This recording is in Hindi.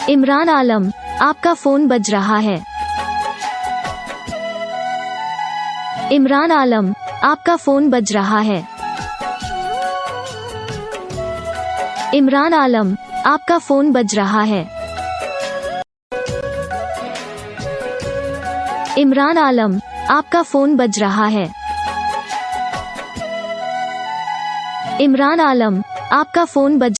इमरान आलम, आपका फोन बज रहा है। इमरान आलम, आपका फोन बज रहा है। इमरान आलम, आपका फोन बज रहा है। इमरान आलम, आपका फोन बज रहा है। इमरान आलम, आपका फोन बज